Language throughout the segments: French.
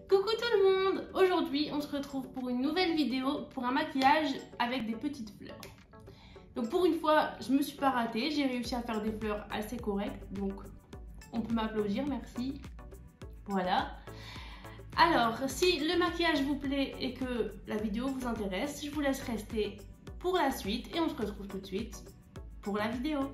Coucou tout le monde! Aujourd'hui on se retrouve pour une nouvelle vidéo pour un maquillage avec des petites fleurs. Donc pour une fois je me suis pas ratée, j'ai réussi à faire des fleurs assez correctes, donc on peut m'applaudir, merci. Voilà. Alors si le maquillage vous plaît et que la vidéo vous intéresse, je vous laisse rester pour la suite et on se retrouve tout de suite pour la vidéo.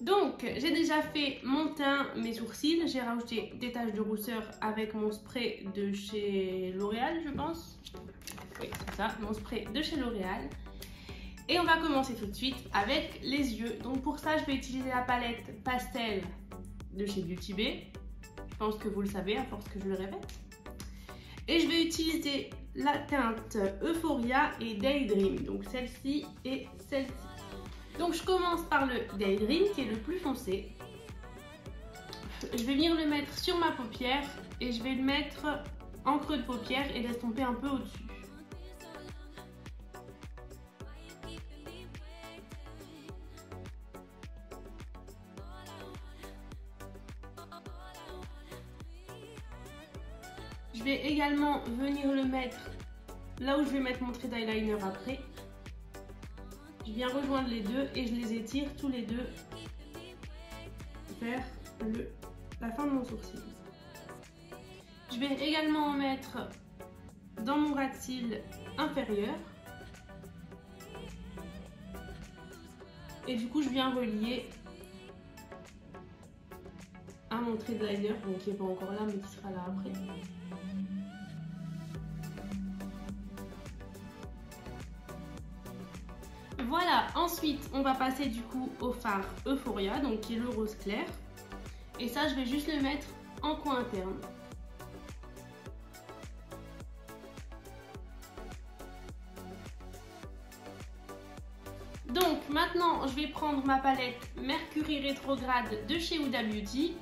Donc, j'ai déjà fait mon teint, mes sourcils, j'ai rajouté des taches de rousseur avec mon spray de chez L'Oréal, je pense. Oui, c'est ça, mon spray de chez L'Oréal. Et on va commencer tout de suite avec les yeux. Donc pour ça, je vais utiliser la palette pastel de chez Beauty Bay. Je pense que vous le savez à force que je le répète. Et je vais utiliser la teinte Euphoria et Daydream, donc celle-ci et celle-ci. Donc je commence par le Daydream qui est le plus foncé. Je vais venir le mettre sur ma paupière et je vais le mettre en creux de paupière et l'estomper un peu au-dessus. Je vais également venir le mettre là où je vais mettre mon trait d'eyeliner après. Je viens rejoindre les deux et je les étire tous les deux vers la fin de mon sourcil. Je vais également en mettre dans mon ras de cils inférieur. Et du coup, je viens relier à mon trait de liner, donc qui n'est pas encore là, mais qui sera là après. Voilà, ensuite on va passer du coup au fard Euphoria, donc qui est le rose clair. Et ça je vais juste le mettre en coin interne. Donc maintenant je vais prendre ma palette Mercury Rétrograde de chez Huda Beauty.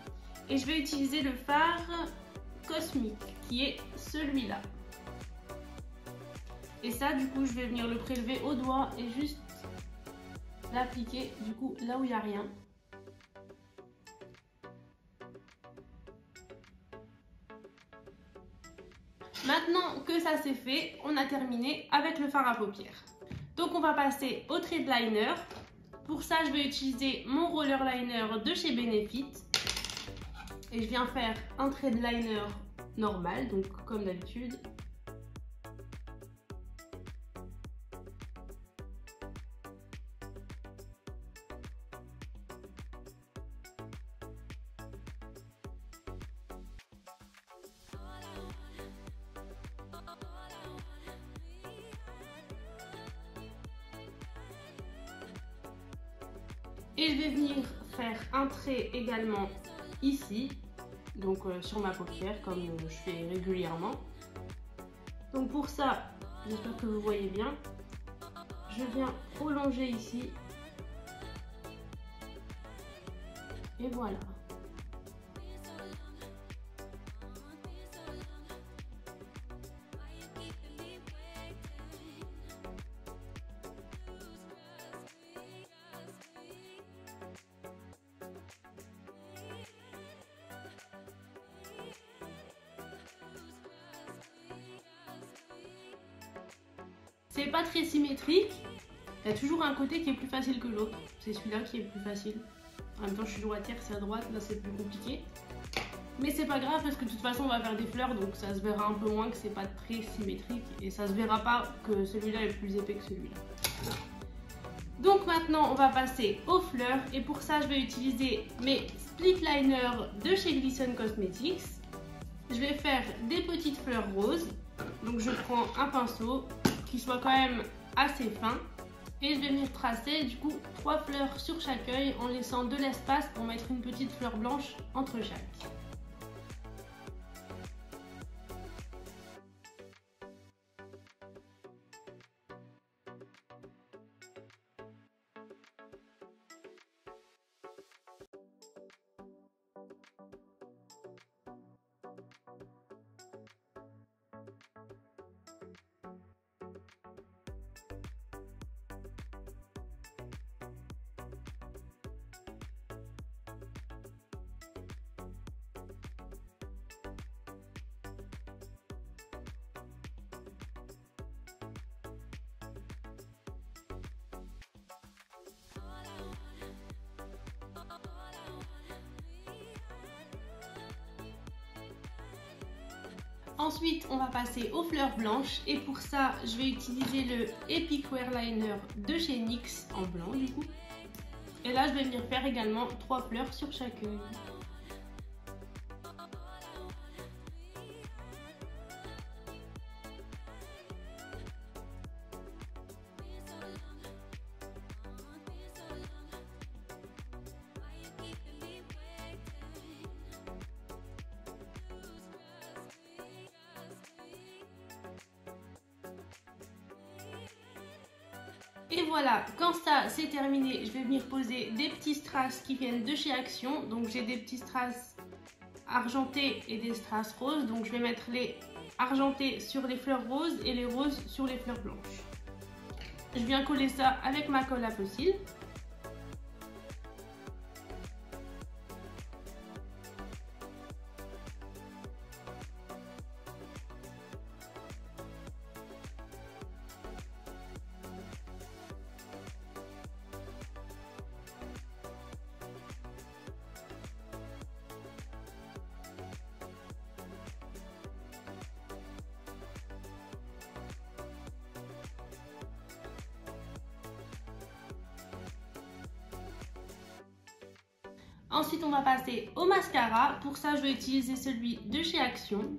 Et je vais utiliser le fard Cosmic, qui est celui-là. Et ça du coup je vais venir le prélever au doigt et juste l'appliquer du coup là où il n'y a rien. Maintenant que ça c'est fait, on a terminé avec le fard à paupières. Donc on va passer au trait de liner. Pour ça je vais utiliser mon roller liner de chez Benefit. Et je viens faire un trait de liner normal, donc comme d'habitude. Et je vais venir faire un trait également ici, donc sur ma paupière comme je fais régulièrement. Donc pour ça, j'espère que vous voyez bien, je viens prolonger ici. Et voilà. C'est pas très symétrique, il y a toujours un côté qui est plus facile que l'autre, c'est celui-là qui est plus facile. En même temps je suis droitière, c'est à droite, là c'est plus compliqué. Mais c'est pas grave parce que de toute façon on va faire des fleurs donc ça se verra un peu moins que c'est pas très symétrique et ça se verra pas que celui-là est plus épais que celui-là. Donc maintenant on va passer aux fleurs et pour ça je vais utiliser mes split liners de chez Glisten Cosmetics. Je vais faire des petites fleurs roses, donc je prends un pinceau qui soit quand même assez fin et je vais venir tracer du coup 3 fleurs sur chaque œil en laissant de l'espace pour mettre une petite fleur blanche entre chaque. Ensuite, on va passer aux fleurs blanches et pour ça, je vais utiliser le Epic Wear Liner de chez NYX en blanc du coup. Et là, je vais venir faire également 3 fleurs sur chacune. Et voilà, quand ça c'est terminé, je vais venir poser des petits strass qui viennent de chez Action. Donc j'ai des petits strass argentés et des strass roses. Donc je vais mettre les argentés sur les fleurs roses et les roses sur les fleurs blanches. Je viens coller ça avec ma colle à fossiles. Ensuite, on va passer au mascara. Pour ça, je vais utiliser celui de chez Action.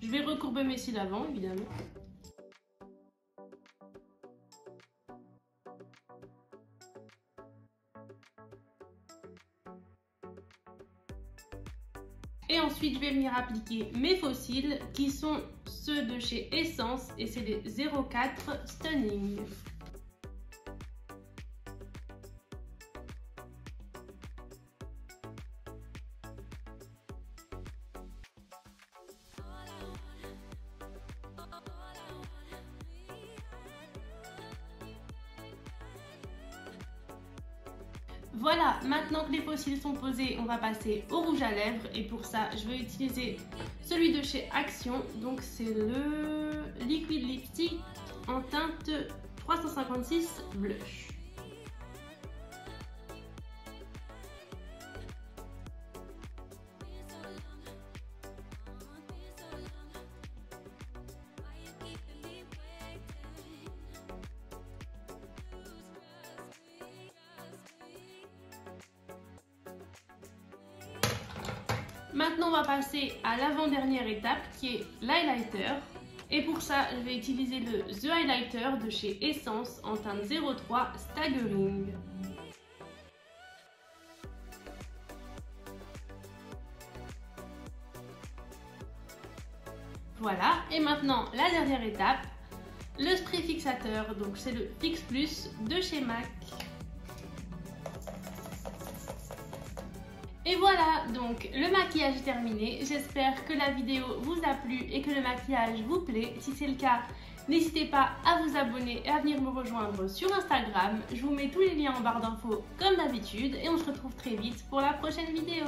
Je vais recourber mes cils avant, évidemment. Et ensuite, je vais venir appliquer mes faux cils qui sont ceux de chez Essence et c'est les 04 Stunning. Voilà, maintenant que les faux cils sont posés, on va passer au rouge à lèvres et pour ça, je vais utiliser celui de chez Action. Donc c'est le Liquid Lipstick en teinte 356 Blush. Maintenant, on va passer à l'avant-dernière étape qui est l'highlighter. Et pour ça, je vais utiliser le The Highlighter de chez Essence en teinte 03 Staggering. Voilà, et maintenant la dernière étape, le spray fixateur. Donc c'est le Fix Plus de chez MAC. Et voilà, donc le maquillage est terminé. J'espère que la vidéo vous a plu et que le maquillage vous plaît. Si c'est le cas, n'hésitez pas à vous abonner et à venir me rejoindre sur Instagram. Je vous mets tous les liens en barre d'infos comme d'habitude et on se retrouve très vite pour la prochaine vidéo.